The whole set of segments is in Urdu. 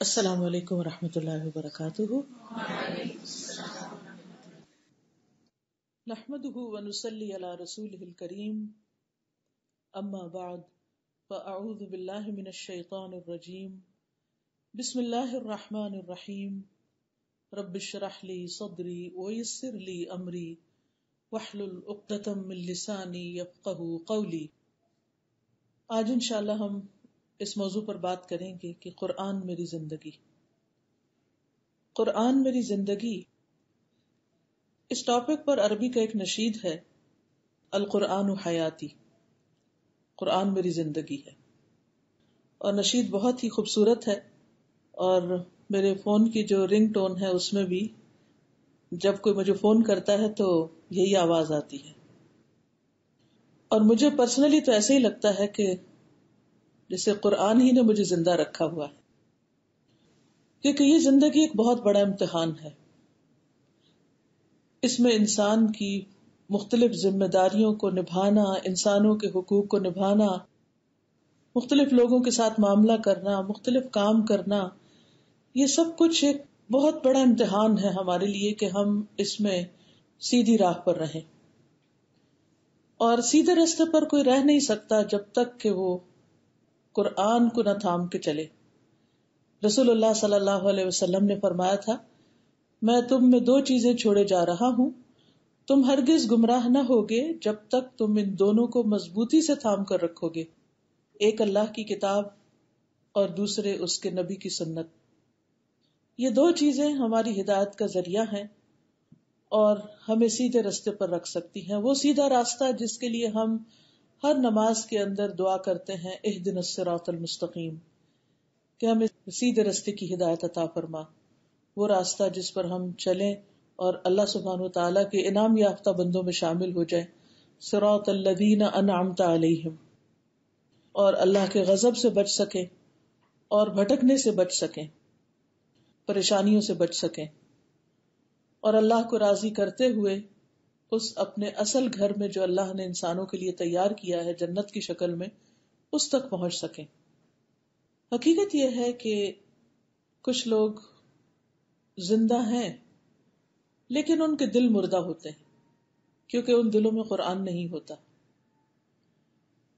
السلام علیکم ورحمۃ اللہ وبرکاتہ. نحمده ونصلی علی رسوله الکریم. اما بعد فاعوذ باللہ من الشیطان الرجیم. بسم اللہ الرحمن الرحیم. رب اشرح لی صدری ویسر لی امری واحلل عقدۃ من لسانی یفقہوا قولی. آج انشاءاللہ ہم اس موضوع پر بات کریں گے کہ قرآن میری زندگی. قرآن میری زندگی، اس ٹاپک پر عربی کا ایک نشید ہے، القرآن حیاتی، قرآن میری زندگی ہے. اور نشید بہت ہی خوبصورت ہے، اور میرے فون کی جو رنگ ٹون ہے اس میں بھی جب کوئی مجھے فون کرتا ہے تو یہی آواز آتی ہے. اور مجھے پرسنلی تو ایسے ہی لگتا ہے کہ جیسے قرآن ہی نے مجھے زندہ رکھا ہوا ہے، کیونکہ یہ زندگی ایک بہت بڑا امتحان ہے. اس میں انسان کی مختلف ذمہ داریوں کو نبھانا، انسانوں کے حقوق کو نبھانا، مختلف لوگوں کے ساتھ معاملہ کرنا، مختلف کام کرنا، یہ سب کچھ ایک بہت بڑا امتحان ہے ہمارے لیے کہ ہم اس میں سیدھی راہ پر رہیں. اور سیدھے راستے پر کوئی رہ نہیں سکتا جب تک کہ وہ قرآن کو نہ تھام کے چلے. رسول اللہ صلی اللہ علیہ وسلم نے فرمایا تھا، میں تم میں دو چیزیں چھوڑے جا رہا ہوں، تم ہرگز گمراہ نہ ہوگے جب تک تم ان دونوں کو مضبوطی سے تھام کر رکھو گے، ایک اللہ کی کتاب اور دوسرے اس کے نبی کی سنت. یہ دو چیزیں ہماری ہدایت کا ذریعہ ہیں اور ہمیں سیدھے راستے پر رکھ سکتی ہیں. وہ سیدھا راستہ جس کے لیے ہم ہر نماز کے اندر دعا کرتے ہیں، اہدنا الصراط المستقیم، کہ ہمیں سیدھے راستے کی ہدایت عطا فرما، وہ راستہ جس پر ہم چلیں اور اللہ سبحانہ و تعالیٰ کے انعام یافتہ بندوں میں شامل ہو جائیں. صراط الذین انعمت علیہم، اور اللہ کے غضب سے بچ سکیں اور بھٹکنے سے بچ سکیں، پریشانیوں سے بچ سکیں، اور اللہ کو راضی کرتے ہوئے اس اپنے اصل گھر میں جو اللہ نے انسانوں کے لیے تیار کیا ہے جنت کی شکل میں، اس تک پہنچ سکیں. حقیقت یہ ہے کہ کچھ لوگ زندہ ہیں لیکن ان کے دل مردہ ہوتے ہیں، کیونکہ ان دلوں میں قرآن نہیں ہوتا.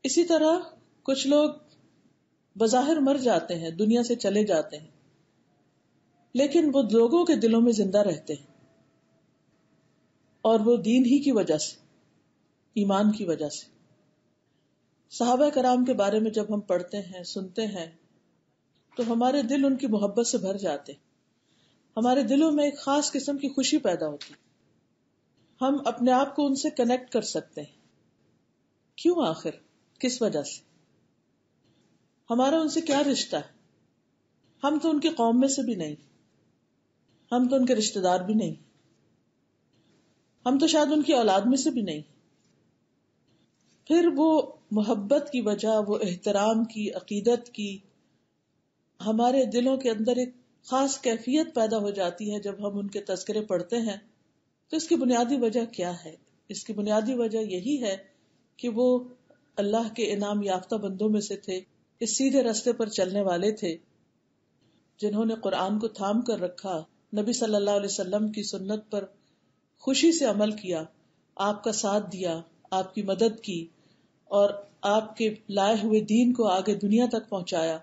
اسی طرح کچھ لوگ بظاہر مر جاتے ہیں، دنیا سے چلے جاتے ہیں، لیکن وہ لوگوں کے دلوں میں زندہ رہتے ہیں، اور وہ دین ہی کی وجہ سے، ایمان کی وجہ سے. صحابہ کرام کے بارے میں جب ہم پڑھتے ہیں، سنتے ہیں، تو ہمارے دل ان کی محبت سے بھر جاتے ہیں. ہمارے دلوں میں ایک خاص قسم کی خوشی پیدا ہوتی، ہم اپنے آپ کو ان سے کنیکٹ کر سکتے ہیں. کیوں؟ آخر کس وجہ سے؟ ہمارا ان سے کیا رشتہ ہے؟ ہم تو ان کی قوم میں سے بھی نہیں، ہم تو ان کے رشتہ دار بھی نہیں، ہم تو شاید ان کی اولاد میں سے بھی نہیں. پھر وہ محبت کی وجہ، وہ احترام کی، عقیدت کی، ہمارے دلوں کے اندر ایک خاص کیفیت پیدا ہو جاتی ہے جب ہم ان کے تذکرے پڑھتے ہیں. تو اس کی بنیادی وجہ کیا ہے؟ اس کی بنیادی وجہ یہی ہے کہ وہ اللہ کے انعام یافتہ بندوں میں سے تھے، اس سیدھے راستے پر چلنے والے تھے جنہوں نے قرآن کو تھام کر رکھا، نبی صلی اللہ علیہ وسلم کی سنت پر خوشی سے عمل کیا، آپ کا ساتھ دیا، آپ کی مدد کی، اور آپ کے لائے ہوئے دین کو آگے دنیا تک پہنچایا،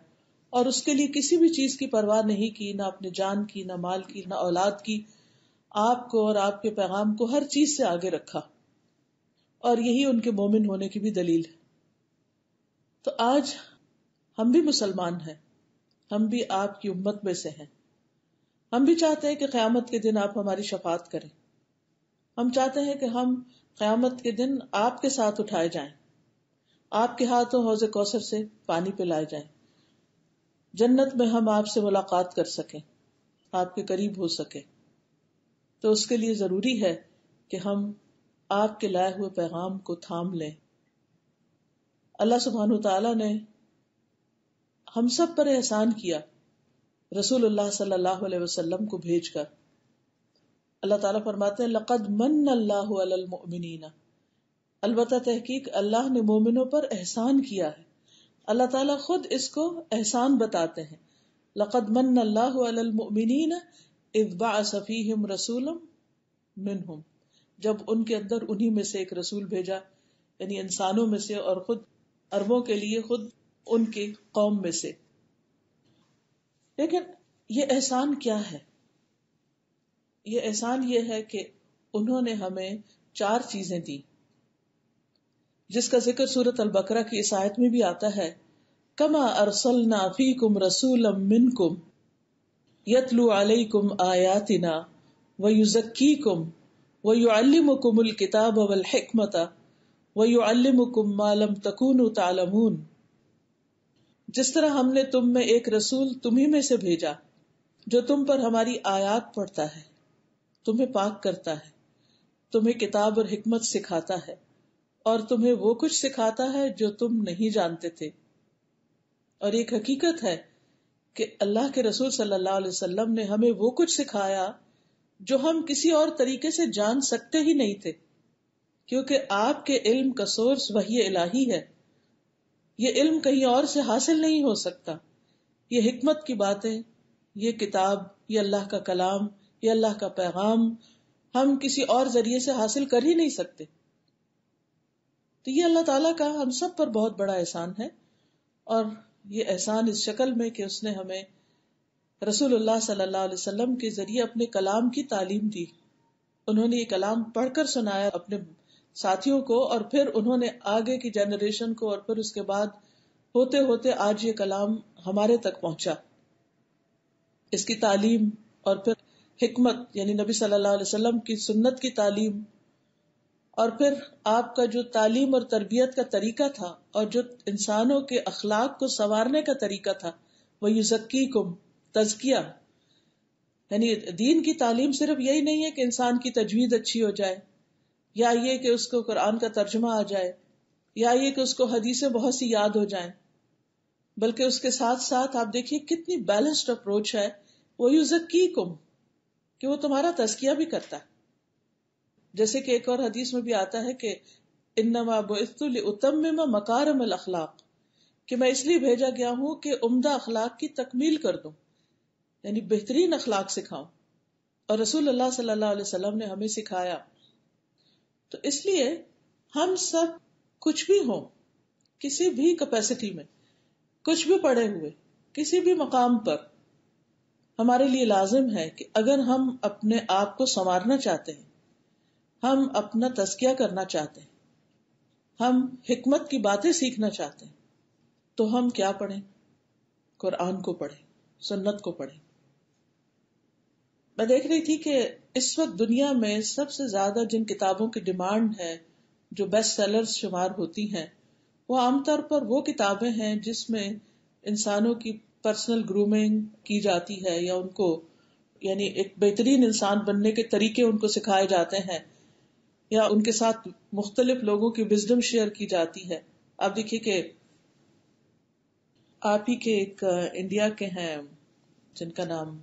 اور اس کے لیے کسی بھی چیز کی پرواہ نہیں کی، نہ اپنے جان کی، نہ مال کی، نہ اولاد کی. آپ کو اور آپ کے پیغام کو ہر چیز سے آگے رکھا، اور یہی ان کے مومن ہونے کی بھی دلیل ہے. تو آج ہم بھی مسلمان ہیں، ہم بھی آپ کی امت میں سے ہیں. ہم بھی چاہتے ہیں کہ قیامت کے دن آپ ہماری شفاعت کریں. ہم چاہتے ہیں کہ ہم قیامت کے دن آپ کے ساتھ اٹھائے جائیں، آپ کے ہاتھوں حوض کوثر سے پانی پلائے جائیں، جنت میں ہم آپ سے ملاقات کر سکیں، آپ کے قریب ہو سکیں. تو اس کے لیے ضروری ہے کہ ہم آپ کے لائے ہوئے پیغام کو تھام لیں. اللہ سبحانہ تعالیٰ نے ہم سب پر احسان کیا رسول اللہ صلی اللہ علیہ وسلم کو بھیج کر. اللہ تعالیٰ فرماتے ہیں، لقد من اللہ علی المؤمنین، البتہ تحقیق اللہ نے مومنوں پر احسان کیا ہے. اللہ تعالیٰ خود اس کو احسان بتاتے ہیں. لقد من اللہ علی المؤمنین اذ بعث فیہم رسولا منہم، جب ان کے اندر انہی میں سے ایک رسول بھیجا، یعنی انسانوں میں سے اور خود عربوں کے لیے خود ان کی قوم میں سے. لیکن یہ احسان کیا ہے؟ یہ احسان یہ ہے کہ انہوں نے ہمیں 4 چیزیں دی، جس کا ذکر سورۃ البقرہ کی اس آیت میں بھی آتا ہے، کما ارسلنا فیکم رسولا منکم یتلو علیکم آیاتنا ویزکیکم ویعلمکم الکتاب والحکمت ویعلمکم ما لم تکونوا تعلمون. جس طرح ہم نے تم میں ایک رسول تمہیں میں سے بھیجا جو تم پر ہماری آیات پڑھتا ہے، تمہیں پاک کرتا ہے، تمہیں کتاب اور حکمت سکھاتا ہے، اور تمہیں وہ کچھ سکھاتا ہے جو تم نہیں جانتے تھے. اور ایک حقیقت ہے کہ اللہ کے رسول صلی اللہ علیہ وسلم نے ہمیں وہ کچھ سکھایا جو ہم کسی اور طریقے سے جان سکتے ہی نہیں تھے، کیونکہ آپ کے علم کا سورس وحی الہی ہے. یہ علم کہیں اور سے حاصل نہیں ہو سکتا. یہ حکمت کی باتیں، یہ کتاب، یہ اللہ کا کلام، یہ اللہ کا پیغام ہم کسی اور ذریعے سے حاصل کر ہی نہیں سکتے. تو یہ اللہ تعالیٰ کا ہم سب پر بہت بڑا احسان ہے، اور یہ احسان اس شکل میں کہ اس نے ہمیں رسول اللہ صلی اللہ علیہ وسلم کے ذریعے اپنے کلام کی تعلیم دی. انہوں نے یہ کلام پڑھ کر سنایا اپنے ساتھیوں کو، اور پھر انہوں نے آگے کی جنریشن کو، اور پھر اس کے بعد ہوتے ہوتے آج یہ کلام ہمارے تک پہنچا. اس کی تعلیم اور پھر حکمت یعنی نبی صلی اللہ علیہ وسلم کی سنت کی تعلیم، اور پھر آپ کا جو تعلیم اور تربیت کا طریقہ تھا اور جو انسانوں کے اخلاق کو سنوارنے کا طریقہ تھا، وہ یزکیکم، تزکیہ. یعنی دین کی تعلیم صرف یہی نہیں ہے کہ انسان کی تجوید اچھی ہو جائے، یا یہ کہ اس کو قرآن کا ترجمہ آ جائے، یا یہ کہ اس کو حدیثیں بہت سی یاد ہو جائیں، بلکہ اس کے ساتھ ساتھ آپ دیکھیے کتنی بیلنسڈ اپروچ ہے. وہ یزکیکم، کہ وہ تمہارا تزکیہ بھی کرتا ہے. جیسے کہ ایک اور حدیث میں بھی آتا ہے کہ انما بعثت لاتمم مکارم الاخلاق، کہ میں اس لیے بھیجا گیا ہوں کہ عمدہ اخلاق کی تکمیل کر دوں، یعنی بہترین اخلاق سکھاؤں. اور رسول اللہ صلی اللہ علیہ وسلم نے ہمیں سکھایا. تو اس لیے ہم سب کچھ بھی ہوں، کسی بھی کیپیسٹی میں، کچھ بھی پڑھے ہوئے، کسی بھی مقام پر، ہمارے لیے لازم ہے کہ اگر ہم اپنے آپ کو سنوارنا چاہتے ہیں، ہم اپنا تزکیہ کرنا چاہتے ہیں، ہم حکمت کی باتیں سیکھنا چاہتے ہیں، تو ہم کیا پڑھیں؟ قرآن کو پڑھیں، سنت کو پڑھیں. میں دیکھ رہی تھی کہ اس وقت دنیا میں سب سے زیادہ جن کتابوں کی ڈیمانڈ ہے، جو بیسٹ سیلرز شمار ہوتی ہیں، وہ عام طور پر وہ کتابیں ہیں جس میں انسانوں کی پرسنل گرومنگ کی جاتی ہے، یا ان کو یعنی ایک بہترین انسان بننے کے طریقے ان کو سکھائے جاتے ہیں، یا ان کے ساتھ مختلف لوگوں کی وزڈم شیئر کی جاتی ہے. آپ دیکھیے کہ آپ ہی کے ایک انڈیا کے ہیں جن کا نام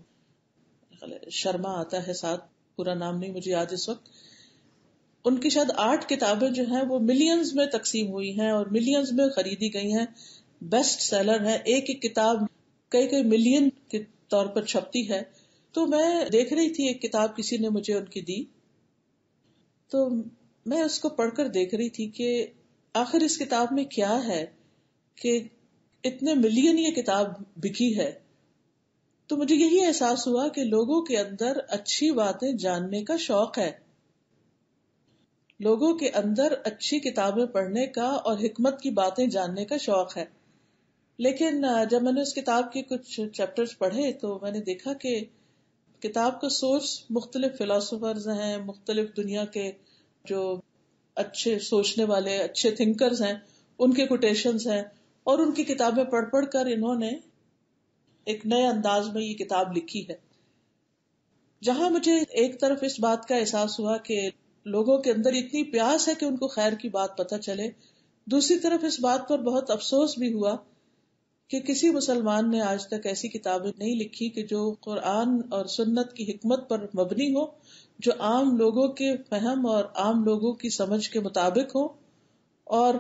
شرما آتا ہے، ساتھ پورا نام نہیں مجھے یاد اس وقت، ان کی شاید 8 کتابیں جو ہیں وہ ملینز میں تقسیم ہوئی ہیں اور ملینز میں خریدی گئی ہیں، بیسٹ سیلر ہے. ایک ایک کتاب کئی ملین کے طور پر چھپتی ہے. تو میں دیکھ رہی تھی ایک کتاب کسی نے مجھے ان کی دی، تو میں اس کو پڑھ کر دیکھ رہی تھی کہ آخر اس کتاب میں کیا ہے کہ اتنے ملین یہ کتاب بکی ہے. تو مجھے یہی احساس ہوا کہ لوگوں کے اندر اچھی باتیں جاننے کا شوق ہے، لوگوں کے اندر اچھی کتابیں پڑھنے کا اور حکمت کی باتیں جاننے کا شوق ہے. لیکن جب میں نے اس کتاب کے کچھ چیپٹرز پڑھے تو میں نے دیکھا کہ کتاب کا سورس مختلف فلاسفرز ہیں، مختلف دنیا کے جو اچھے سوچنے والے اچھے تھنکرز ہیں، ان کے کوٹیشنز ہیں، اور ان کی کتابیں پڑھ کر انہوں نے ایک نئے انداز میں یہ کتاب لکھی ہے. جہاں مجھے ایک طرف اس بات کا احساس ہوا کہ لوگوں کے اندر اتنی پیاس ہے کہ ان کو خیر کی بات پتہ چلے، دوسری طرف اس بات پر بہت افسوس بھی ہوا کہ کسی مسلمان نے آج تک ایسی کتابیں نہیں لکھی کہ جو قرآن اور سنت کی حکمت پر مبنی ہو، جو عام لوگوں کے فہم اور عام لوگوں کی سمجھ کے مطابق ہو، اور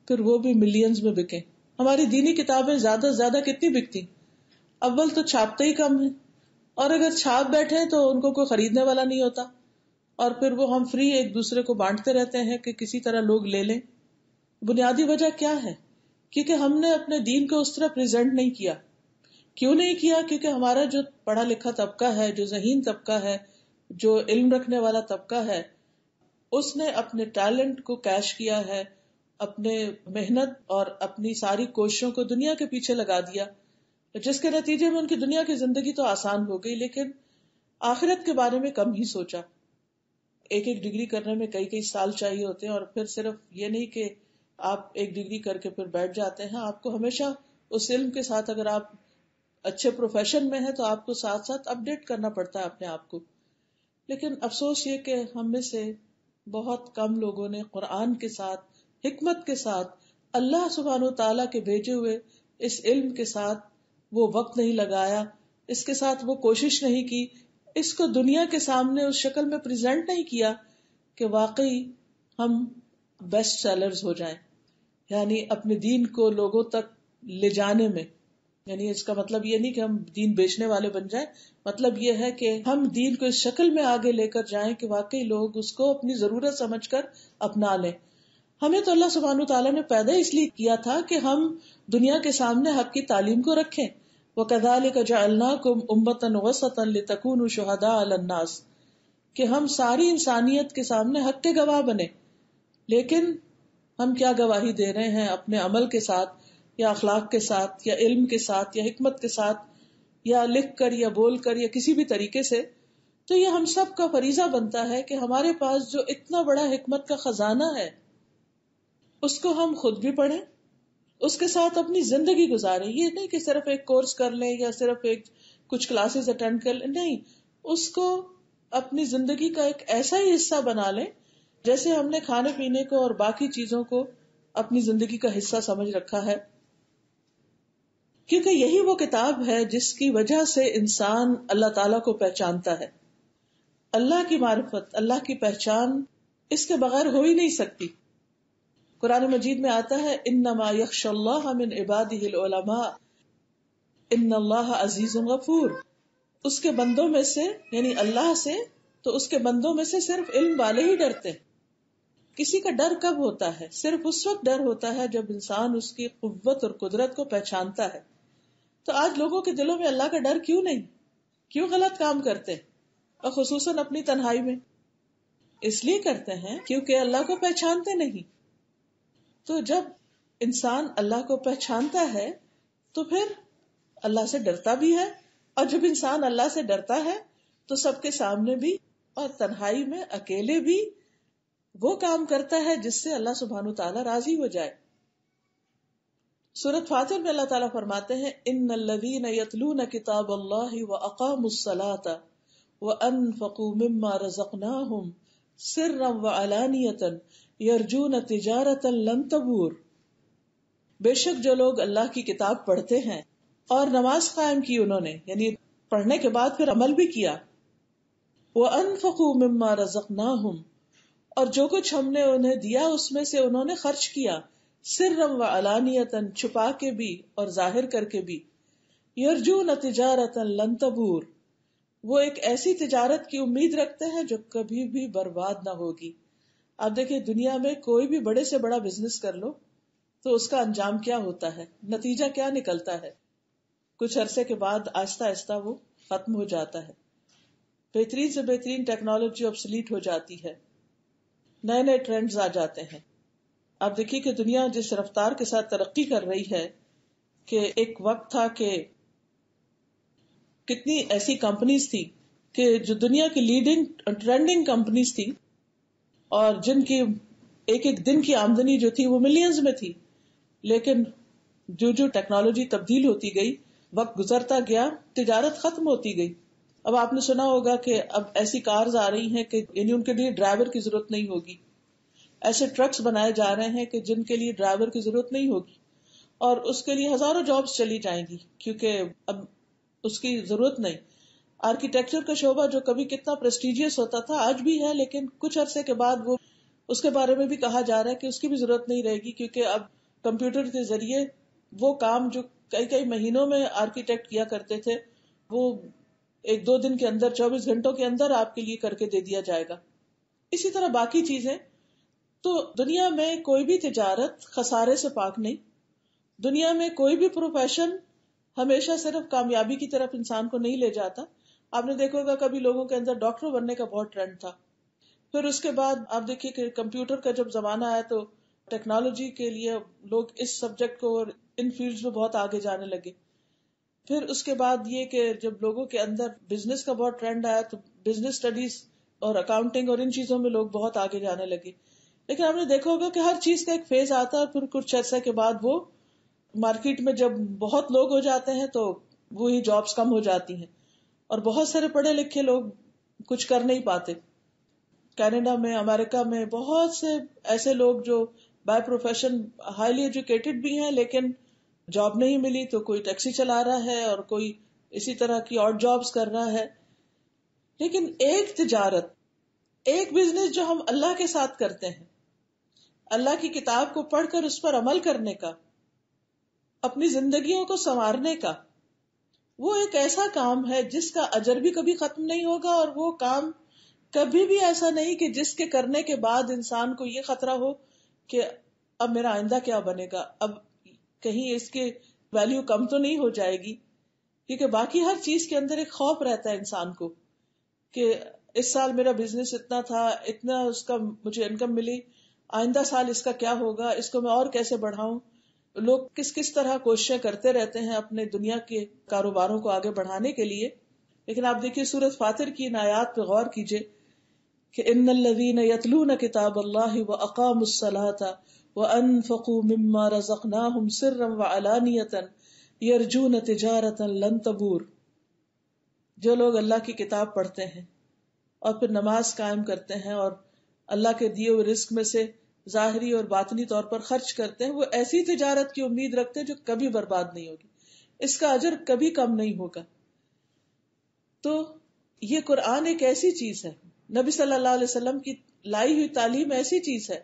پھر وہ بھی ملینز میں بکیں. ہماری دینی کتابیں زیادہ سے زیادہ کتنی بکتی؟ اول تو چھاپتے ہی کم ہیں، اور اگر چھاپ بیٹھے تو ان کو کوئی خریدنے والا نہیں ہوتا، اور پھر وہ ہم فری ایک دوسرے کو بانٹتے رہتے ہیں کہ کسی طرح لوگ لے لیں. بنیادی وجہ کیا ہے؟ کیونکہ ہم نے اپنے دین کو اس طرح پریزنٹ نہیں کیا. کیوں نہیں کیا؟ کیونکہ ہمارا جو پڑھا لکھا طبقہ ہے، جو ذہین طبقہ ہے، جو علم رکھنے والا طبقہ ہے، اس نے اپنے ٹیلنٹ کو کیش کیا ہے، اپنے محنت اور اپنی ساری کوششوں کو دنیا کے پیچھے لگا دیا، جس کے نتیجے میں ان کی دنیا کی زندگی تو آسان ہو گئی، لیکن آخرت کے بارے میں کم ہی سوچا. ایک ایک ڈگری کرنے میں کئی کئی سال چاہیے ہوتے ہیں، اور پھر صرف یہ نہیں کہ آپ ایک ڈگری کر کے پھر بیٹھ جاتے ہیں. آپ کو ہمیشہ اس علم کے ساتھ، اگر آپ اچھے پروفیشن میں ہیں تو آپ کو ساتھ ساتھ اپڈیٹ کرنا پڑتا ہے اپنے آپ کو. لیکن افسوس یہ کہ ہم میں سے بہت کم لوگوں نے قرآن کے ساتھ، حکمت کے ساتھ، اللہ سبحانہ و تعالیٰ کے بھیجے ہوئے اس علم کے ساتھ وہ وقت نہیں لگایا، اس کے ساتھ وہ کوشش نہیں کی، اس کو دنیا کے سامنے اس شکل میں پریزنٹ نہیں کیا کہ واقعی ہم بیسٹ سیلرز ہو جائیں. یعنی اپنے دین کو لوگوں تک لے جانے میں، یعنی اس کا مطلب یہ نہیں کہ ہم دین بیچنے والے بن جائیں، مطلب یہ ہے کہ ہم دین کو اس شکل میں آگے لے کر جائیں کہ واقعی لوگ اس کو اپنی ضرورت سمجھ کر اپنا لیں. ہمیں تو اللہ سبحانہ تعالیٰ نے پیدا اس لیے کیا تھا کہ ہم دنیا کے سامنے حق کی تعلیم کو رکھیں. وَكَذَلِكَ جَعَلْنَاكُمْ أُمَّةً وَسَطًا لِتَكُونُوا شُهَدَاءَ عَلَى النَّاسِ، کہ ہم ساری انسانیت کے سامنے حق کے گواہ بنے. لیکن ہم کیا گواہی دے رہے ہیں؟ اپنے عمل کے ساتھ، یا اخلاق کے ساتھ، یا علم کے ساتھ، یا حکمت کے ساتھ، یا لکھ کر، یا بول کر، یا کسی بھی طریقے سے. تو یہ ہم سب کا فریضہ بنتا ہے کہ ہمارے پاس جو اتنا بڑا حکمت کا خزانہ ہے اس کو ہم خود بھی پڑھیں، اس کے ساتھ اپنی زندگی گزاریں. یہ نہیں کہ صرف ایک کورس کر لیں یا صرف ایک کچھ کلاسز اٹینڈ کر لیں، نہیں، اس کو اپنی زندگی کا ایک ایسا ہی حصہ بنا لیں جیسے ہم نے کھانے پینے کو اور باقی چیزوں کو اپنی زندگی کا حصہ سمجھ رکھا ہے. کیونکہ یہی وہ کتاب ہے جس کی وجہ سے انسان اللہ تعالیٰ کو پہچانتا ہے. اللہ کی معرفت، اللہ کی پہچان اس کے بغیر ہو ہی نہیں سکتی. قرآن مجید میں آتا ہے انما یخشی اللہ من عبادہ العلماء ان اللہ عزیز غفور. اس کے بندوں میں سے، یعنی اللہ سے، تو اس کے بندوں میں سے صرف علم والے ہی ڈرتے ہیں. کسی کا ڈر کب ہوتا ہے؟ صرف اس وقت ڈر ہوتا ہے جب انسان اس کی قوت اور قدرت کو پہچانتا ہے. تو آج لوگوں کے دلوں میں اللہ کا ڈر کیوں نہیں؟ کیوں غلط کام کرتے؟ اور خصوصاً اپنی تنہائی میں. اس لیے کرتے ہیں کیونکہ اللہ کو پہچانتے نہیں. تو جب انسان اللہ کو پہچانتا ہے تو پھر اللہ سے ڈرتا بھی ہے، اور جب انسان اللہ سے ڈرتا ہے تو سب کے سامنے بھی اور تنہائی میں اکیلے بھی وہ کام کرتا ہے جس سے اللہ سبحانہ تعالیٰ راضی ہو جائے. سورۃ فاطر میں اللہ تعالیٰ فرماتے ہیں ان الذین یتلون کتاب اللہ واقاموا الصلاۃ وانفقوا مما رزقناہم سرا وعلانیۃ یرجون تجارۃ لن تبور. بے شک جو لوگ اللہ کی کتاب پڑھتے ہیں اور نماز قائم کی انہوں نے، یعنی پڑھنے کے بعد پھر عمل بھی کیا، وانفقوا مما رزقناہم، اور جو کچھ ہم نے انہیں دیا اس میں سے انہوں نے خرچ کیا، سرا وعلانیۃ، چھپا کے بھی اور ظاہر کر کے بھی، یرجون تجارۃ لن تبور، وہ ایک ایسی تجارت کی امید رکھتے ہیں جو کبھی بھی برباد نہ ہوگی. آپ دیکھیں دنیا میں کوئی بھی بڑے سے بڑا بزنس کر لو تو اس کا انجام کیا ہوتا ہے، نتیجہ کیا نکلتا ہے؟ کچھ عرصے کے بعد آہستہ آہستہ وہ ختم ہو جاتا ہے. بہترین سے بہترین ٹیکنالوجی obsolete ہو جاتی ہے، نئے نئے ٹرینڈز آ جاتے ہیں. آپ دیکھیے کہ دنیا جس رفتار کے ساتھ ترقی کر رہی ہے کہ ایک وقت تھا کہ کتنی ایسی کمپنیز تھی کہ جو دنیا کی لیڈنگ ٹرینڈنگ کمپنیز تھی اور جن کی ایک ایک دن کی آمدنی جو تھی وہ ملینز میں تھی. لیکن جو ٹیکنالوجی تبدیل ہوتی گئی، وقت گزرتا گیا، تجارت ختم ہوتی گئی. اب آپ نے سنا ہوگا کہ اب ایسی کارز آ رہی ہیں کہ یعنی ان کے لیے ڈرائیور کی ضرورت نہیں ہوگی. ایسے ٹرکس بنائے جا رہے ہیں کہ جن کے لیے ڈرائیور کی ضرورت نہیں ہوگی، اور اس کے لیے ہزاروں جابز چلی جائیں گی کیونکہ اب اس کی ضرورت نہیں. آرکیٹیکچر کا شعبہ جو کبھی کتنا پریسٹیجیس ہوتا تھا آج بھی ہے، لیکن کچھ عرصے کے بعد وہ اس کے بارے میں بھی کہا جا رہا ہے کہ اس کی بھی ضرورت نہیں رہے گی، کیونکہ اب کمپیوٹر کے ذریعے وہ کام جو کئی کئی مہینوں میں آرکیٹیکٹ کیا کرتے تھے، وہ 1-2 دن کے اندر، 24 گھنٹوں کے اندر آپ کے لیے کر کے دے دیا جائے گا. اسی طرح باقی چیزیں. تو دنیا میں کوئی بھی تجارت خسارے سے پاک نہیں. دنیا میں کوئی بھی پروفیشن ہمیشہ صرف کامیابی کی طرف انسان کو نہیں لے جاتا. آپ نے دیکھا ہوگا کبھی لوگوں کے اندر ڈاکٹر بننے کا بہت ٹرینڈ تھا، پھر اس کے بعد آپ دیکھیے کہ کمپیوٹر کا جب زمانہ آیا تو ٹیکنالوجی کے لیے لوگ اس سبجیکٹ کو اور ان فیلڈز میں بہت آگے جانے لگے. پھر اس کے بعد یہ کہ جب لوگوں کے اندر بزنس کا بہت ٹرینڈ آیا تو بزنس اسٹڈیز اور اکاؤنٹنگ اور ان چیزوں میں لوگ بہت آگے جانے لگے. لیکن آپ نے دیکھا ہوگا کہ ہر چیز کا ایک فیز آتا ہے، پھر کچھ عرصے کے بعد وہ مارکیٹ میں جب بہت لوگ ہو جاتے ہیں تو وہی جابس کم ہو جاتی ہیں اور بہت سارے پڑھے لکھے لوگ کچھ کر نہیں پاتے. کینیڈا میں، امریکہ میں بہت سے ایسے لوگ جو بائی پروفیشن ہائیلی ایجوکیٹڈ بھی ہیں لیکن جاب نہیں ملی تو کوئی ٹیکسی چلا رہا ہے اور کوئی اسی طرح کی اور جابس کر رہا ہے. لیکن ایک تجارت، ایک بزنس جو ہم اللہ کے ساتھ کرتے ہیں، اللہ کی کتاب کو پڑھ کر اس پر عمل کرنے کا، اپنی زندگیوں کو سنوارنے کا، وہ ایک ایسا کام ہے جس کا اجر بھی کبھی ختم نہیں ہوگا، اور وہ کام کبھی بھی ایسا نہیں کہ جس کے کرنے کے بعد انسان کو یہ خطرہ ہو کہ اب میرا آئندہ کیا بنے گا، اب کہیں اس کے ویلیو کم تو نہیں ہو جائے گی. کیونکہ باقی ہر چیز کے اندر ایک خوف رہتا ہے انسان کو کہ اس سال میرا بزنس اتنا تھا، اتنا اس کا مجھے انکم ملی، آئندہ سال اس کا کیا ہوگا، اس کو میں اور کیسے بڑھاؤں. لوگ کس کس طرح کوششیں کرتے رہتے ہیں اپنے دنیا کے کاروباروں کو آگے بڑھانے کے لیے. لیکن آپ دیکھیے سورۃ فاطر کی ان آیات پہ غور کیجئے کہ ان الذین یتلون کتاب اللہ واقاموا الصلاۃ وانفقوا مما رزقناہم سرا وعلانیۃ یرجون تجارۃ لن تبور. جو لوگ اللہ کی کتاب پڑھتے ہیں اور پھر نماز قائم کرتے ہیں اور اللہ کے دیے ہوئے رزق میں سے ظاہری اور باطنی طور پر خرچ کرتے ہیں، وہ ایسی تجارت کی امید رکھتے ہیں جو کبھی برباد نہیں ہوگی، اس کا اجر کبھی کم نہیں ہوگا. تو یہ قرآن ایک ایسی چیز ہے، نبی صلی اللہ علیہ وسلم کی لائی ہوئی تعلیم ایسی چیز ہے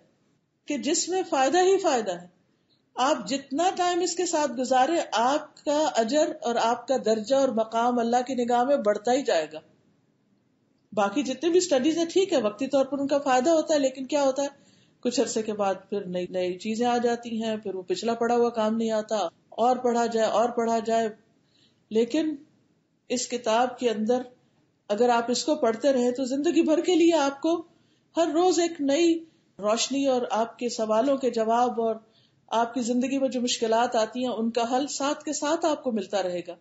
کہ جس میں فائدہ ہی فائدہ ہے. آپ جتنا ٹائم اس کے ساتھ گزارے آپ کا اجر اور آپ کا درجہ اور مقام اللہ کی نگاہ میں بڑھتا ہی جائے گا. باقی جتنے بھی سٹڈیز ہیں ٹھیک ہے، وقتی طور پر ان کا فائدہ ہوتا ہے، لیکن کیا ہوتا ہے کچھ عرصے کے بعد پھر نئی نئی چیزیں آ جاتی ہیں، پھر وہ پچھلا پڑا ہوا کام نہیں آتا، اور پڑھا جائے اور پڑھا جائے. لیکن اس کتاب کے اندر اگر آپ اس کو پڑھتے رہے تو زندگی بھر کے لیے آپ کو ہر روز ایک نئی روشنی اور آپ کے سوالوں کے جواب اور آپ کی زندگی میں جو مشکلات آتی ہیں ان کا حل ساتھ کے ساتھ آپ کو ملتا رہے گا.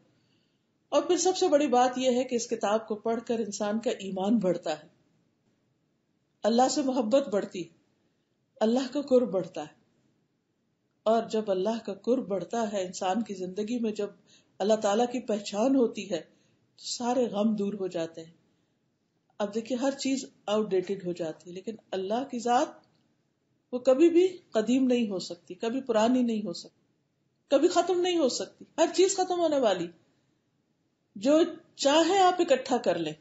اور پھر سب سے بڑی بات یہ ہے کہ اس کتاب کو پڑھ کر انسان کا ایمان بڑھتا ہے، اللہ سے محبت بڑھتی، اللہ کا قرب بڑھتا ہے. اور جب اللہ کا قرب بڑھتا ہے انسان کی زندگی میں، جب اللہ تعالیٰ کی پہچان ہوتی ہے تو سارے غم دور ہو جاتے ہیں. اب دیکھیے ہر چیز آؤٹ ڈیٹڈ ہو جاتی ہے، لیکن اللہ کی ذات وہ کبھی بھی قدیم نہیں ہو سکتی، کبھی پرانی نہیں ہو سکتی، کبھی ختم نہیں ہو سکتی. ہر چیز ختم ہونے والی، جو چاہے آپ اکٹھا کر لیں،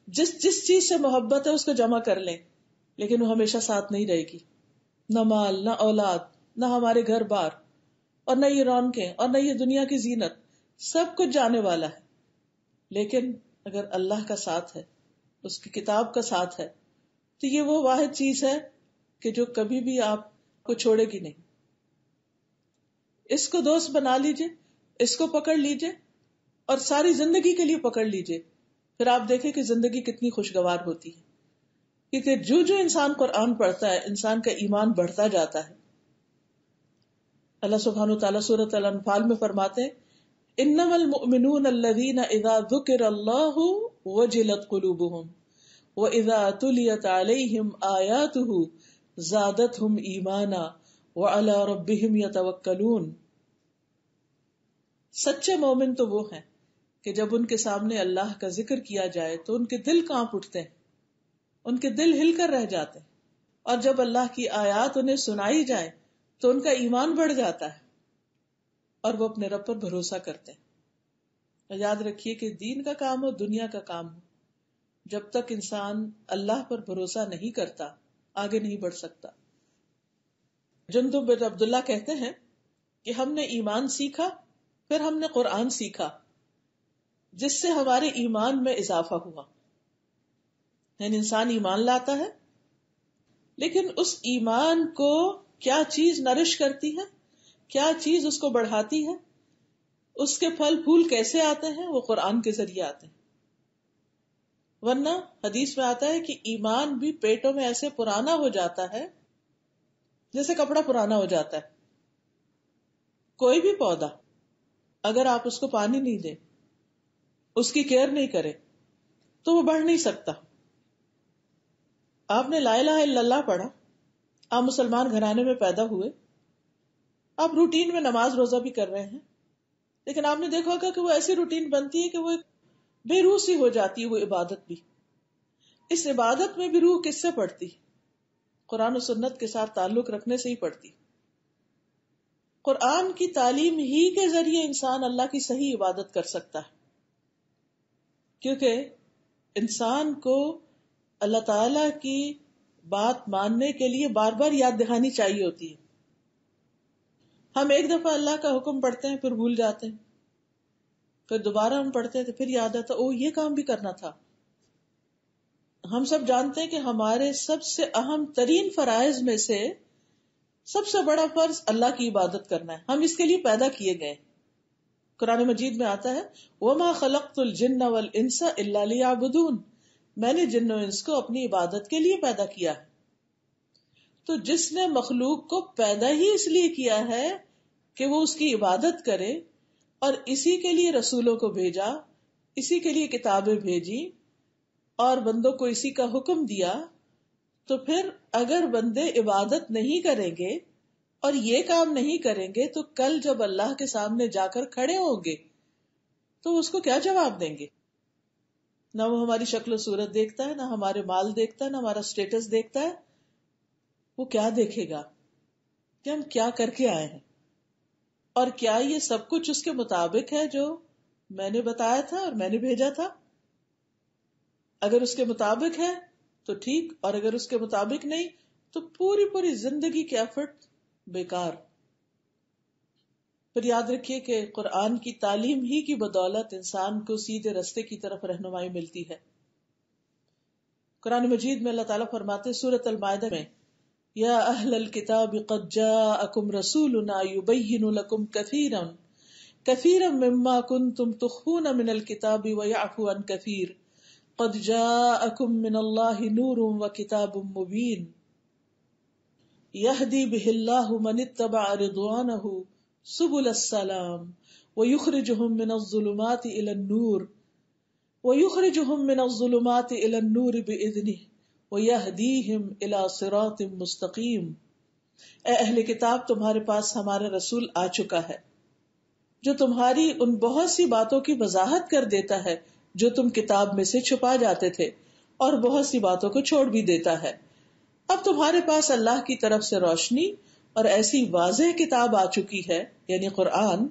جس جس چیز سے محبت ہے اس کو جمع کر لیں، لیکن وہ ہمیشہ ساتھ نہیں رہے گی. نہ مال، نہ اولاد، نہ ہمارے گھر بار، اور نہ یہ رونقیں، اور نہ یہ دنیا کی زینت، سب کچھ جانے والا ہے. لیکن اگر اللہ کا ساتھ ہے، اس کی کتاب کا ساتھ ہے، تو یہ وہ واحد چیز ہے کہ جو کبھی بھی آپ کو چھوڑے گی نہیں. اس کو دوست بنا لیجئے، اس کو پکڑ لیجئے اور ساری زندگی کے لیے پکڑ لیجئے، پھر آپ دیکھیں کہ زندگی کتنی خوشگوار ہوتی ہے. کیونکہ جو انسان قرآن پڑھتا ہے انسان کا ایمان بڑھتا جاتا ہے. اللہ سبحانہ وتعالیٰ سورۃ الانفال میں فرماتے ہیں انما المؤمنون الذین اذا ذکر اللہ وجلت قلوبہم واذا تلیت علیہم آیاتہ زادتہم ایمانا وعلی ربہم یتوکلون. سچے مومن تو وہ ہیں کہ جب ان کے سامنے اللہ کا ذکر کیا جائے تو ان کے دل کانپ اٹھتے ہیں، ان کے دل ہل کر رہ جاتے ہیں، اور جب اللہ کی آیات انہیں سنائی جائے تو ان کا ایمان بڑھ جاتا ہے اور وہ اپنے رب پر بھروسہ کرتے ہیں. یاد رکھیے کہ دین کا کام ہو، دنیا کا کام ہو، جب تک انسان اللہ پر بھروسہ نہیں کرتا آگے نہیں بڑھ سکتا. جندب بن عبداللہ کہتے ہیں کہ ہم نے ایمان سیکھا پھر ہم نے قرآن سیکھا جس سے ہمارے ایمان میں اضافہ ہوا. یعنی انسان ایمان لاتا ہے، لیکن اس ایمان کو کیا چیز نرش کرتی ہے، کیا چیز اس کو بڑھاتی ہے، اس کے پھل پھول کیسے آتے ہیں، وہ قرآن کے ذریعے آتے ہیں. ورنہ حدیث میں آتا ہے کہ ایمان بھی پیٹوں میں ایسے پرانا ہو جاتا ہے جیسے کپڑا پرانا ہو جاتا ہے. کوئی بھی پودا اگر آپ اس کو پانی نہیں دیں، اس کی کیئر نہیں کرے، تو وہ بڑھ نہیں سکتا. آپ نے لا الہ الا اللہ پڑھا، آپ مسلمان گھرانے میں پیدا ہوئے، آپ روٹین میں نماز روزہ بھی کر رہے ہیں، لیکن آپ نے دیکھا ہوگا کہ وہ ایسی روٹین بنتی ہے کہ وہ بے روح سی ہو جاتی ہے. وہ عبادت بھی، اس عبادت میں بھی روح کس سے پڑتی؟ قرآن و سنت کے ساتھ تعلق رکھنے سے ہی پڑتی. قرآن کی تعلیم ہی کے ذریعے انسان اللہ کی صحیح عبادت کر سکتا ہے، کیونکہ انسان کو اللہ تعالی کی بات ماننے کے لیے بار بار یاد دہانی چاہیے ہوتی ہے. ہم ایک دفعہ اللہ کا حکم پڑھتے ہیں، پھر بھول جاتے ہیں، پھر دوبارہ ہم پڑھتے ہیں تو پھر یاد آتا او یہ کام بھی کرنا تھا. ہم سب جانتے ہیں کہ ہمارے سب سے اہم ترین فرائض میں سے سب سے بڑا فرض اللہ کی عبادت کرنا ہے. ہم اس کے لیے پیدا کیے گئے. قرآن مجید میں آتا ہے وَمَا خَلَقْتُ الْجِنَّ وَالْإِنسَ إِلَّا لِيَعْبُدُونَ، میں نے جن و انس کو اپنی عبادت کے لیے پیدا کیا ہے. تو جس نے مخلوق کو پیدا ہی اس لیے کیا ہے کہ وہ اس کی عبادت کرے، اور اسی کے لیے رسولوں کو بھیجا، اسی کے لیے کتابیں بھیجی اور بندوں کو اسی کا حکم دیا، تو پھر اگر بندے عبادت نہیں کریں گے اور یہ کام نہیں کریں گے تو کل جب اللہ کے سامنے جا کر کھڑے ہوں گے تو اس کو کیا جواب دیں گے؟ نہ وہ ہماری شکل و صورت دیکھتا ہے، نہ ہمارے مال دیکھتا ہے، نہ ہمارا سٹیٹس دیکھتا ہے. وہ کیا دیکھے گا کہ ہم کیا کر کے آئے ہیں، اور کیا یہ سب کچھ اس کے مطابق ہے جو میں نے بتایا تھا اور میں نے بھیجا تھا. اگر اس کے مطابق ہے تو ٹھیک، اور اگر اس کے مطابق نہیں تو پوری زندگی کے ایفرٹ بیکار. پھر یاد رکھیے کہ قرآن کی تعلیم ہی کی بدولت انسان کو سیدھے رستے کی طرف رہنمائی ملتی ہے. قرآن مجید میں اللہ تعالیٰ فرماتے سورۃ المائدہ میں یا اہل الکتاب قد جاءکم رسولنا یبین لکم کثیرا مما کنتم تخفون من الکتاب ویعفو عن کثیر قد جاءکم من اللہ نور وکتاب مبین یہدی بہ اللہ من اتبع رضوانہ سبل السلام ویخرجہم من الظلمات الی النور بإذنہ وَيَهْدِيهِمْ إِلَى صِرَاطٍ مُسْتَقِيمٍ. اے اہل کتاب، تمہارے پاس ہمارا رسول آ چکا ہے جو تمہاری ان بہت سی باتوں کی وضاحت کر دیتا ہے جو تم کتاب میں سے چھپا جاتے تھے، اور بہت سی باتوں کو چھوڑ بھی دیتا ہے. اب تمہارے پاس اللہ کی طرف سے روشنی اور ایسی واضح کتاب آ چکی ہے، یعنی قرآن،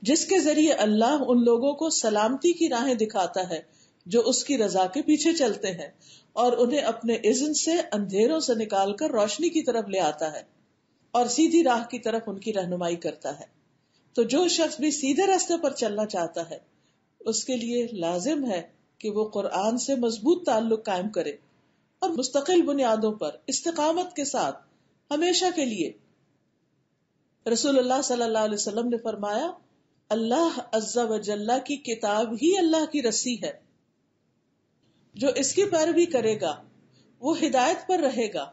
جس کے ذریعے اللہ ان لوگوں کو سلامتی کی راہیں دکھاتا ہے جو اس کی رضا کے پیچھے چلتے ہیں، اور انہیں اپنے اذن سے اندھیروں سے نکال کر روشنی کی طرف لے آتا ہے اور سیدھی راہ کی طرف ان کی رہنمائی کرتا ہے. تو جو شخص بھی سیدھے راستے پر چلنا چاہتا ہے اس کے لیے لازم ہے کہ وہ قرآن سے مضبوط تعلق قائم کرے اور مستقل بنیادوں پر استقامت کے ساتھ ہمیشہ کے لیے. رسول اللہ صلی اللہ علیہ وسلم نے فرمایا اللہ عز و جل کی کتاب ہی اللہ کی رسی ہے، جو اس کی پیروی کرے گا وہ ہدایت پر رہے گا،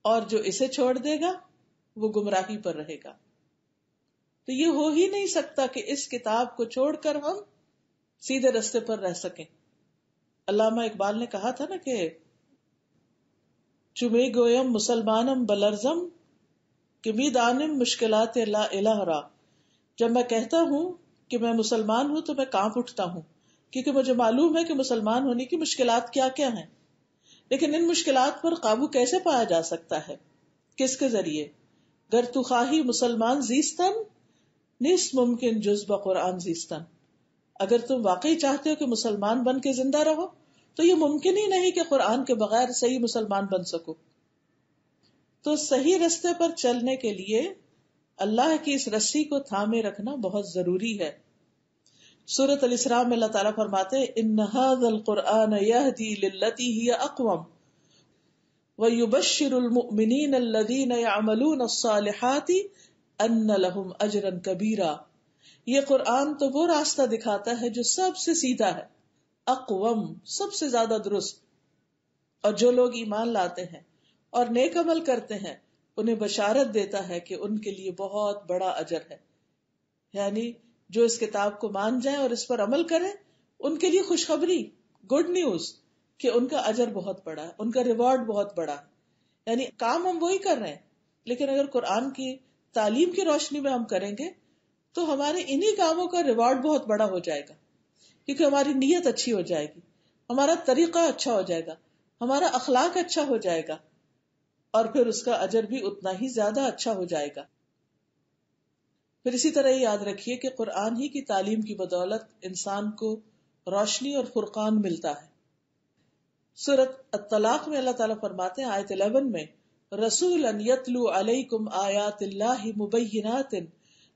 اور جو اسے چھوڑ دے گا وہ گمراہی پر رہے گا. تو یہ ہو ہی نہیں سکتا کہ اس کتاب کو چھوڑ کر ہم سیدھے رستے پر رہ سکیں. علامہ اقبال نے کہا تھا نا کہ چمے گویم مسلمانم بلرزم کہ می دانم مشکلات لا الہ را. جب میں کہتا ہوں کہ میں مسلمان ہوں تو میں کانپ اٹھتا ہوں، کیونکہ مجھے معلوم ہے کہ مسلمان ہونے کی مشکلات کیا کیا ہیں. لیکن ان مشکلات پر قابو کیسے پایا جا سکتا ہے؟ کس کے ذریعے؟ گر تو خواہی مسلمان زیستن نیست ممکن جز بقرآن زیستن. اگر تم واقعی چاہتے ہو کہ مسلمان بن کے زندہ رہو تو یہ ممکن ہی نہیں کہ قرآن کے بغیر صحیح مسلمان بن سکو. تو صحیح رستے پر چلنے کے لیے اللہ کی اس رسی کو تھامے رکھنا بہت ضروری ہے. سورۃ الاسراء میں اللہ تعالیٰ فرماتے ہیں ان ھذا القرآن یہدی للتی ہی اقوم ویبشر المؤمنین الذین یعملون الصالحات ان لہم اجرا کبیرا. یہ قرآن تو وہ راستہ دکھاتا ہے جو سب سے سیدھا ہے، اقوم سب سے زیادہ درست، اور جو لوگ ایمان لاتے ہیں اور نیک عمل کرتے ہیں انہیں بشارت دیتا ہے کہ ان کے لیے بہت بڑا اجر ہے. یعنی جو اس کتاب کو مان جائیں اور اس پر عمل کریں ان کے لیے خوشخبری، گڈ نیوز کہ ان کا اجر بہت بڑا ہے، ان کا ریوارڈ بہت بڑا ہے. یعنی کام ہم وہی کر رہے ہیں، لیکن اگر قرآن کی تعلیم کی روشنی میں ہم کریں گے تو ہمارے انہی کاموں کا ریوارڈ بہت بڑا ہو جائے گا، کیونکہ ہماری نیت اچھی ہو جائے گی، ہمارا طریقہ اچھا ہو جائے گا، ہمارا اخلاق اچھا ہو جائے گا، اور پھر اس کا اجر بھی اتنا ہی زیادہ اچھا ہو جائے گا. پھر اسی طرح یاد رکھیے کہ قرآن ہی کی تعلیم کی بدولت انسان کو روشنی اور فرقان ملتا ہے. سورۃ الطلاق میں اللہ تعالیٰ فرماتے ہیں آیت 11 میں رسولا یتلو علیکم آیات اللہ مبینات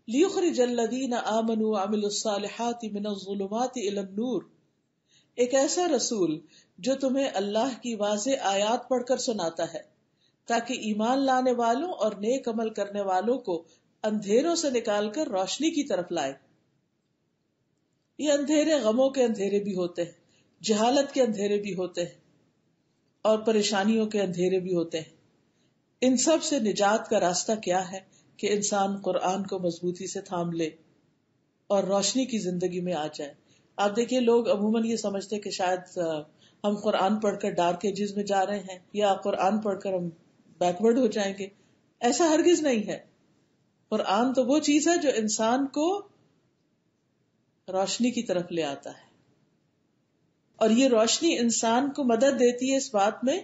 لیخرج الذین آمنوا وعملوا الصالحات من الظلمات الی النور. ایک ایسا رسول جو تمہیں اللہ کی واضح آیات پڑھ کر سناتا ہے تاکہ ایمان لانے والوں اور نیک عمل کرنے والوں کو اندھیروں سے نکال کر روشنی کی طرف لائے. یہ اندھیرے غموں کے اندھیرے بھی ہوتے ہیں، جہالت کے اندھیرے بھی ہوتے ہیں، اور پریشانیوں کے اندھیرے بھی ہوتے ہیں. ان سب سے نجات کا راستہ کیا ہے کہ انسان قرآن کو مضبوطی سے تھام لے اور روشنی کی زندگی میں آ جائے. آپ دیکھیے لوگ عموماً یہ سمجھتے کہ شاید ہم قرآن پڑھ کر ڈارک ایجز میں جا رہے ہیں یا قرآن پڑھ کر ہم بیکورڈ ہو جائیں گے. ایسا ہرگز نہیں ہے. قرآن تو وہ چیز ہے جو انسان کو روشنی کی طرف لے آتا ہے، اور یہ روشنی انسان کو مدد دیتی ہے اس بات میں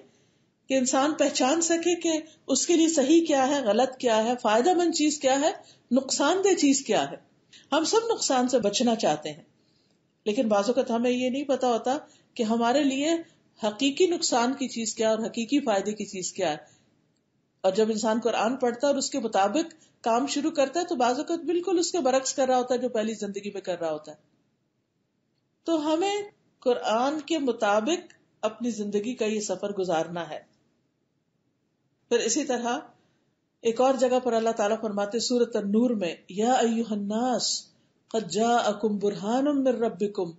کہ انسان پہچان سکے کہ اس کے لیے صحیح کیا ہے، غلط کیا ہے، فائدہ مند چیز کیا ہے، نقصان دہ چیز کیا ہے. ہم سب نقصان سے بچنا چاہتے ہیں، لیکن بعض اوقات ہمیں یہ نہیں پتا ہوتا کہ ہمارے لیے حقیقی نقصان کی چیز کیا اور حقیقی فائدے کی چیز کیا ہے. اور جب انسان قرآن پڑھتا ہے اور اس کے مطابق کام شروع کرتا ہے تو بعض اوقات بالکل اس کے برعکس کر رہا ہوتا ہے جو پہلی زندگی میں کر رہا ہوتا ہے. تو ہمیں قرآن کے مطابق اپنی زندگی کا یہ سفر گزارنا ہے. پھر اسی طرح ایک اور جگہ پر اللہ تعالیٰ فرماتے سورۃ النور میں یا ایھا الناس قد جاءکم برہان من ربکم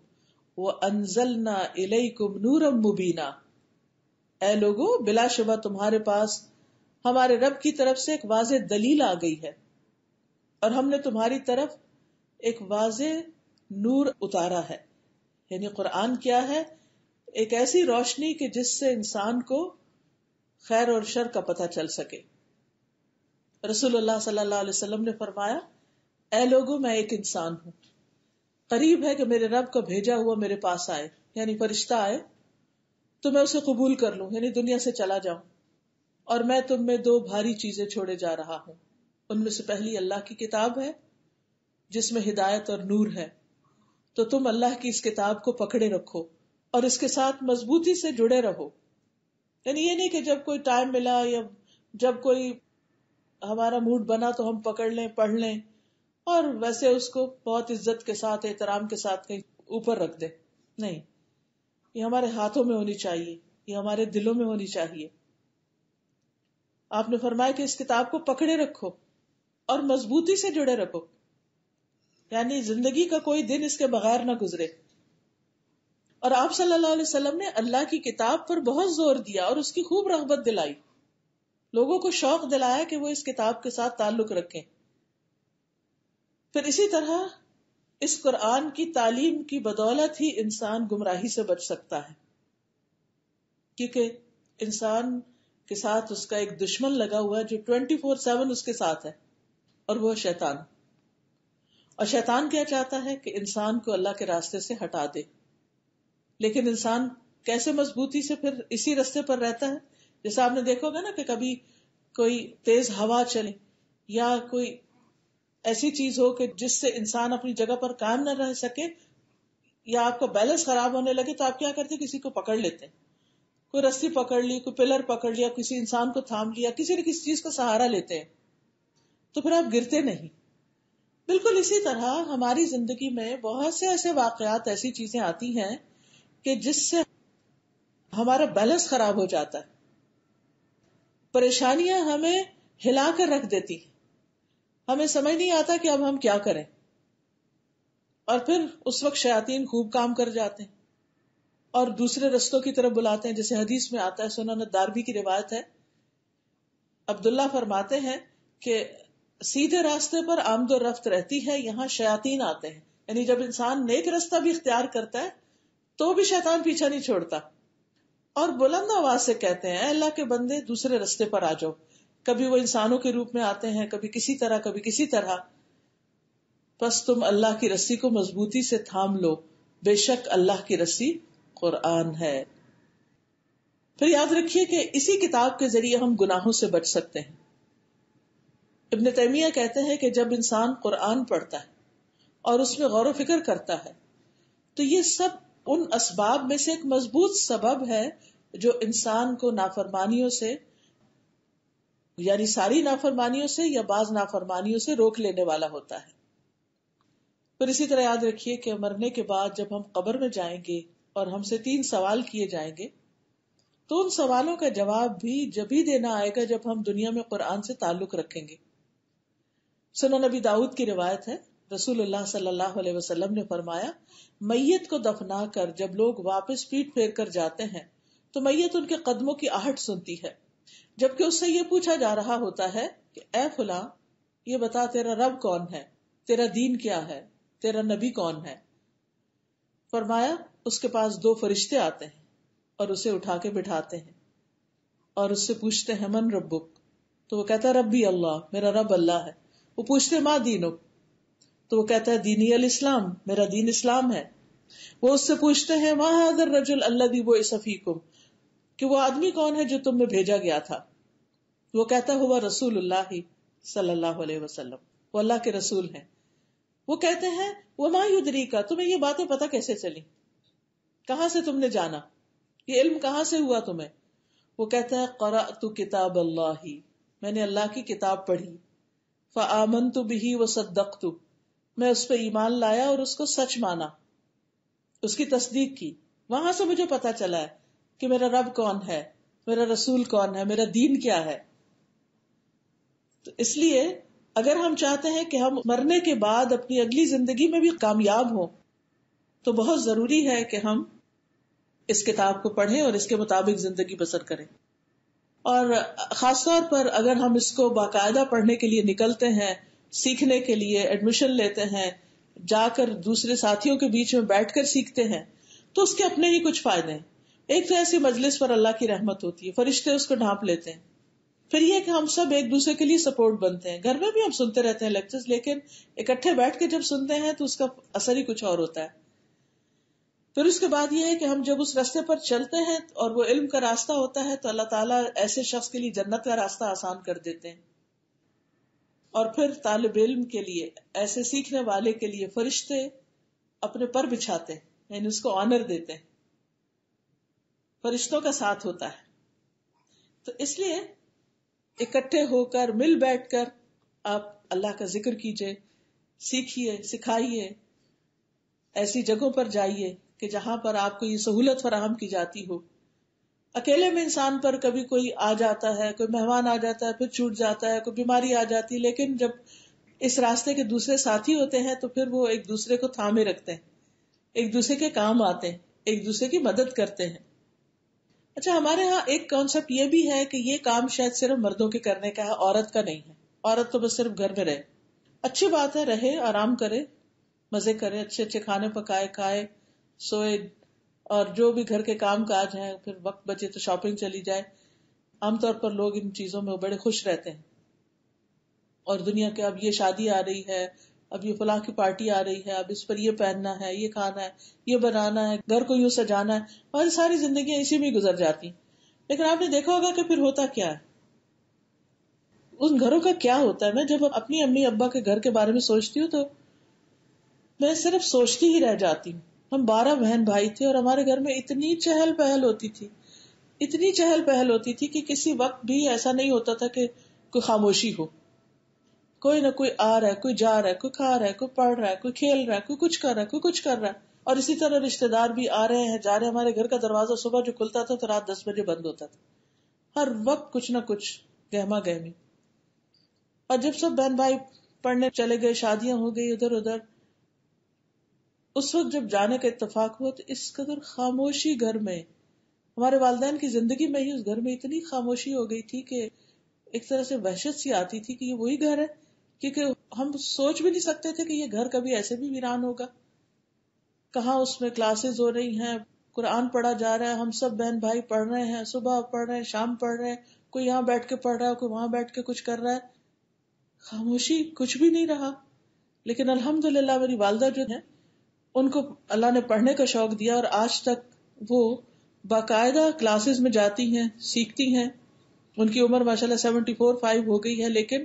وانزلنا الیکم نورا مبینا. اے لوگو بلا شبہ تمہارے پاس ہمارے رب کی طرف سے ایک واضح دلیل آ گئی ہے اور ہم نے تمہاری طرف ایک واضح نور اتارا ہے. یعنی قرآن کیا ہے؟ ایک ایسی روشنی کہ جس سے انسان کو خیر اور شر کا پتہ چل سکے. رسول اللہ صلی اللہ علیہ وسلم نے فرمایا اے لوگو میں ایک انسان ہوں، قریب ہے کہ میرے رب کا بھیجا ہوا میرے پاس آئے، یعنی فرشتہ آئے تو میں اسے قبول کر لوں، یعنی دنیا سے چلا جاؤں. اور میں تم میں دو بھاری چیزیں چھوڑے جا رہا ہوں. ان میں سے پہلی اللہ کی کتاب ہے جس میں ہدایت اور نور ہے، تو تم اللہ کی اس کتاب کو پکڑے رکھو اور اس کے ساتھ مضبوطی سے جڑے رہو. یعنی یہ نہیں کہ جب کوئی ٹائم ملا یا جب کوئی ہمارا موڈ بنا تو ہم پکڑ لیں پڑھ لیں اور ویسے اس کو بہت عزت کے ساتھ احترام کے ساتھ کہیں اوپر رکھ دیں. نہیں، یہ ہمارے ہاتھوں میں ہونی چاہیے، یہ ہمارے دلوں میں ہونی چاہیے. آپ نے فرمایا کہ اس کتاب کو پکڑے رکھو اور مضبوطی سے جڑے رکھو، یعنی زندگی کا کوئی دن اس کے بغیر نہ گزرے. اور آپ صلی اللہ علیہ وسلم نے اللہ کی کتاب پر بہت زور دیا اور اس کی خوب رغبت دلائی، لوگوں کو شوق دلایا کہ وہ اس کتاب کے ساتھ تعلق رکھیں. پھر اسی طرح اس قرآن کی تعلیم کی بدولت ہی انسان گمراہی سے بچ سکتا ہے، کیونکہ انسان کے ساتھ اس کا ایک دشمن لگا ہوا ہے جو 24/7 اس کے ساتھ ہے، اور وہ شیطان. اور شیطان کیا چاہتا ہے کہ انسان کو اللہ کے راستے سے ہٹا دے. لیکن انسان کیسے مضبوطی سے پھر اسی راستے پر رہتا ہے؟ جیسے آپ نے دیکھا ہوگا نا کہ کبھی کوئی تیز ہوا چلے یا کوئی ایسی چیز ہو کہ جس سے انسان اپنی جگہ پر قائم نہ رہ سکے یا آپ کا بیلنس خراب ہونے لگے تو آپ کیا کرتے؟ کسی کو پکڑ لیتے، کوئی رسی پکڑ لی، کوئی پلر پکڑ لیا، کسی انسان کو تھام لیا، کسی نہ کسی چیز کا سہارا لیتے ہیں تو پھر آپ گرتے نہیں. بالکل اسی طرح ہماری زندگی میں بہت سے ایسے واقعات، ایسی چیزیں آتی ہیں کہ جس سے ہمارا بیلنس خراب ہو جاتا ہے. پریشانیاں ہمیں ہلا کر رکھ دیتی ہیں، ہمیں سمجھ نہیں آتا کہ اب ہم کیا کریں، اور پھر اس وقت شیاطین خوب کام کر جاتے ہیں اور دوسرے رستوں کی طرف بلاتے ہیں. جیسے حدیث میں آتا ہے، سنن دارمی کی روایت ہے، عبداللہ فرماتے ہیں کہ سیدھے راستے پر آمد و رفت رہتی ہے، یہاں شیاطین آتے ہیں. یعنی جب انسان نیک راستہ بھی اختیار کرتا ہے تو بھی شیطان پیچھا نہیں چھوڑتا، اور بلند آواز سے کہتے ہیں اے اللہ کے بندے دوسرے راستے پر آ جاؤ. کبھی وہ انسانوں کے روپ میں آتے ہیں، کبھی کسی طرح کبھی کسی طرح. بس تم اللہ کی رسی کو مضبوطی سے تھام لو، بے شک اللہ کی رسی قرآن ہے. پھر یاد رکھیے کہ اسی کتاب کے ذریعے ہم گناہوں سے بچ سکتے ہیں. ابن تیمیہ کہتے ہیں کہ جب انسان قرآن پڑھتا ہے اور اس میں غور و فکر کرتا ہے تو یہ سب ان اسباب میں سے ایک مضبوط سبب ہے جو انسان کو نافرمانیوں سے، یعنی ساری نافرمانیوں سے یا بعض نافرمانیوں سے روک لینے والا ہوتا ہے. پھر اسی طرح یاد رکھیے کہ مرنے کے بعد جب ہم قبر میں جائیں گے اور ہم سے 3 سوال کیے جائیں گے تو ان سوالوں کا جواب بھی جب ہی دینا آئے گا جب ہم دنیا میں قرآن سے تعلق رکھیں گے. سنن نبی داؤد کی روایت ہے، رسول اللہ صلی اللہ علیہ وسلم نے فرمایا، میت کو دفنا کر جب لوگ واپس پیٹ پھیر کر جاتے ہیں تو میت ان کے قدموں کی آہٹ سنتی ہے، جبکہ اس سے یہ پوچھا جا رہا ہوتا ہے کہ اے فلاں، یہ بتا تیرا رب کون ہے، تیرا دین کیا ہے، تیرا نبی کون ہے. فرمایا اس کے پاس 2 فرشتے آتے ہیں اور اسے اٹھا کے بٹھاتے ہیں اور اس سے پوچھتے ہیں من ربک، تو وہ کہتا ہے ربی اللہ، میرا رب اللہ ہے. وہ پوچھتے ما دینک، تو وہ کہتا ہے دینی الاسلام، میرا دین اسلام ہے. وہ اس سے پوچھتے ہیں ما ھذا الرجل الذی بعث فیکم، کہ وہ آدمی کون ہے جو تم میں بھیجا گیا تھا. وہ کہتا ہے ہوا رسول اللہ صلی اللہ علیہ وسلم، وہ اللہ کے رسول ہیں. وہ کہتے ہیں وما یدریک، تمہیں یہ باتیں پتہ کیسے چلی، کہاں سے تم نے جانا، یہ علم کہاں سے ہوا تمہیں. وہ کہتا ہے قرأت کتاب اللہ، میں نے اللہ کی کتاب پڑھی، فآمنت بہ وصدقت، میں اس پہ ایمان لایا اور اس کو سچ مانا، اس کی تصدیق کی. وہاں سے مجھے پتا چلا ہے کہ میرا رب کون ہے، میرا رسول کون ہے، میرا دین کیا ہے. تو اس لیے اگر ہم چاہتے ہیں کہ ہم مرنے کے بعد اپنی اگلی زندگی میں بھی کامیاب ہوں تو بہت ضروری ہے کہ ہم اس کتاب کو پڑھیں اور اس کے مطابق زندگی بسر کریں. اور خاص طور پر اگر ہم اس کو باقاعدہ پڑھنے کے لیے نکلتے ہیں، سیکھنے کے لیے ایڈمیشن لیتے ہیں، جا کر دوسرے ساتھیوں کے بیچ میں بیٹھ کر سیکھتے ہیں، تو اس کے اپنے ہی کچھ فائدے ہیں. ایک تو ایسی مجلس پر اللہ کی رحمت ہوتی ہے، فرشتے اس کو ڈھانپ لیتے ہیں. پھر یہ کہ ہم سب ایک دوسرے کے لیے سپورٹ بنتے ہیں. گھر میں بھی ہم سنتے رہتے ہیں لیکچرز، لیکن اکٹھے بیٹھ کے جب سنتے ہیں تو اس کا اثر ہی کچھ اور ہوتا ہے. پھر اس کے بعد یہ ہے کہ ہم جب اس راستے پر چلتے ہیں اور وہ علم کا راستہ ہوتا ہے تو اللہ تعالیٰ ایسے شخص کے لیے جنت کا راستہ آسان کر دیتے ہیں. اور پھر طالب علم کے لیے، ایسے سیکھنے والے کے لیے فرشتے اپنے پر بچھاتے ہیں، یعنی اس کو آنر دیتے ہیں، فرشتوں کا ساتھ ہوتا ہے. تو اس لیے اکٹھے ہو کر، مل بیٹھ کر آپ اللہ کا ذکر کیجئے، سیکھیے، سکھائیے. ایسی جگہوں پر جائیے کہ جہاں پر آپ کو یہ سہولت فراہم کی جاتی ہو. اکیلے میں انسان پر کبھی کوئی آ جاتا ہے، کوئی مہمان آ جاتا ہے، پھر چھوٹ جاتا ہے، کوئی بیماری آ جاتی ہے، لیکن جب اس راستے کے دوسرے ساتھی ہوتے ہیں تو پھر وہ ایک دوسرے کو تھامے رکھتے ہیں، ایک دوسرے کے کام آتے ہیں، ایک دوسرے کی مدد کرتے ہیں. اچھا، ہمارے ہاں ایک کانسیپٹ یہ بھی ہے کہ یہ کام شاید صرف مردوں کے کرنے کا ہے، عورت کا نہیں ہے. عورت تو بس صرف گھر میں رہے. اچھی بات ہے، رہے، آرام کرے، مزے کرے، اچھے اچھے کھانے پکائے، کھائے، سوئے، اور جو بھی گھر کے کام کاج ہیں، پھر وقت بچے تو شاپنگ چلی جائے. عام طور پر لوگ ان چیزوں میں بڑے خوش رہتے ہیں، اور دنیا کے اب یہ شادی آ رہی ہے، اب یہ فلاں کی پارٹی آ رہی ہے، اب اس پر یہ پہننا ہے، یہ کھانا ہے، یہ بنانا ہے، گھر کو یوں سجانا ہے، اور ساری زندگیاں اسی میں گزر جاتی. لیکن آپ نے دیکھا ہوگا کہ پھر ہوتا کیا ہے، ان گھروں کا کیا ہوتا ہے. میں جب اپنی امی ابا کے گھر کے بارے میں سوچتی ہوں تو میں صرف سوچتی ہی رہ جاتی ہوں. ہم 12 بہن بھائی تھے اور ہمارے گھر میں اتنی چہل پہل ہوتی تھی، اتنی چہل پہل ہوتی تھی کہ کسی وقت بھی ایسا نہیں ہوتا تھا کہ کوئی خاموشی ہو. کوئی نہ کوئی آ رہا ہے، کوئی جا رہا ہے، کوئی کھا رہا ہے، کوئی پڑھ رہا ہے، کوئی کھیل رہا ہے، کوئی کچھ کر رہا ہے، کوئی کچھ کر رہا ہے. اور اسی طرح رشتے دار بھی آ رہے ہیں جا رہے ہیں. ہمارے گھر کا دروازہ صبح جو کھلتا تھا تو رات 10 بجے بند ہوتا تھا. ہر وقت کچھ نہ کچھ گہما گہمی. اور جب سب بہن بھائی پڑھنے چلے گئے، شادیاں ہو گئی ادھر ادھر، اس وقت جب جانے کا اتفاق ہوا تو اس قدر خاموشی گھر میں، ہمارے والدین کی زندگی میں ہی اس گھر میں اتنی خاموشی ہو گئی تھی کہ ایک طرح سے وحشت سی آتی تھی کہ یہ وہی گھر ہے. کیونکہ ہم سوچ بھی نہیں سکتے تھے کہ یہ گھر کبھی ایسے بھی ویران ہوگا. کہاں اس میں کلاسز ہو رہی ہیں، قرآن پڑھا جا رہا ہے، ہم سب بہن بھائی پڑھ رہے ہیں، صبح پڑھ رہے ہیں، شام پڑھ رہے ہیں، کوئی یہاں بیٹھ کے پڑھ رہا ہے، کوئی وہاں بیٹھ کے کچھ کر رہا ہے. خاموشی، کچھ بھی نہیں رہا. لیکن الحمدللہ میری والدہ جو ہیں ان کو اللہ نے پڑھنے کا شوق دیا اور آج تک وہ باقاعدہ کلاسز میں جاتی ہیں، سیکھتی ہیں. ان کی عمر ماشاءاللہ 74-75 ہو گئی ہے، لیکن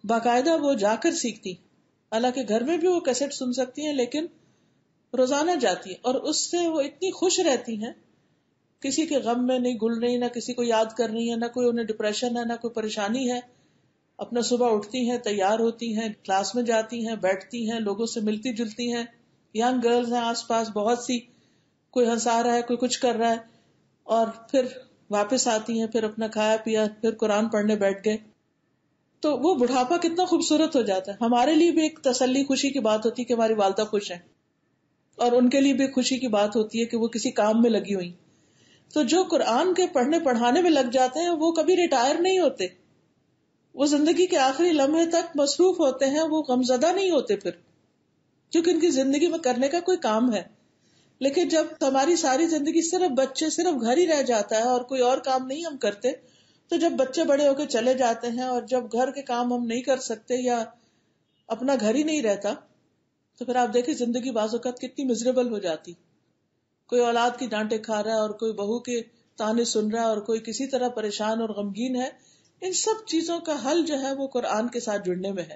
باقاعدہ وہ جا کر سیکھتی. حالانکہ گھر میں بھی وہ کیسٹ سن سکتی ہیں لیکن روزانہ جاتی ہیں اور اس سے وہ اتنی خوش رہتی ہیں، کسی کے غم میں نہیں گل رہی، نہ کسی کو یاد کر رہی ہیں، نہ کوئی انہیں ڈپریشن ہے، نہ کوئی پریشانی ہے. اپنا صبح اٹھتی ہیں، تیار ہوتی ہیں، کلاس میں جاتی ہیں، بیٹھتی ہیں، لوگوں سے ملتی جلتی ہیں. ینگ گرلز ہیں آس پاس بہت سی، کوئی ہنسا رہا ہے، کوئی کچھ کر رہا ہے، اور پھر واپس آتی ہیں، پھر اپنا کھایا پیا، پھر قرآن پڑھنے بیٹھ گئے. تو وہ بڑھاپا کتنا خوبصورت ہو جاتا ہے. ہمارے لیے بھی ایک تسلی خوشی کی بات ہوتی ہے کہ ہماری والدہ خوش ہیں، اور ان کے لیے بھی خوشی کی بات ہوتی ہے کہ وہ کسی کام میں لگی ہوئی. تو جو قرآن کے پڑھنے پڑھانے میں لگ جاتے ہیں وہ کبھی ریٹائر نہیں ہوتے، وہ زندگی کے آخری لمحے تک مصروف ہوتے ہیں، وہ غمزدہ نہیں ہوتے پھر، کیونکہ ان کی زندگی میں کرنے کا کوئی کام ہے. لیکن جب ہماری ساری زندگی صرف بچے، صرف گھر ہی رہ جاتا ہے اور کوئی اور کام نہیں ہم کرتے، تو جب بچے بڑے ہو کے چلے جاتے ہیں اور جب گھر کے کام ہم نہیں کر سکتے یا اپنا گھر ہی نہیں رہتا، تو پھر آپ دیکھیں زندگی بعض اوقات کتنی مزریبل ہو جاتی. کوئی اولاد کی ڈانٹے کھا رہا ہے اور کوئی بہو کے تانے سن رہا ہے اور کوئی کسی طرح پریشان اور غمگین ہے. ان سب چیزوں کا حل جو ہے وہ قرآن کے ساتھ جڑنے میں ہے.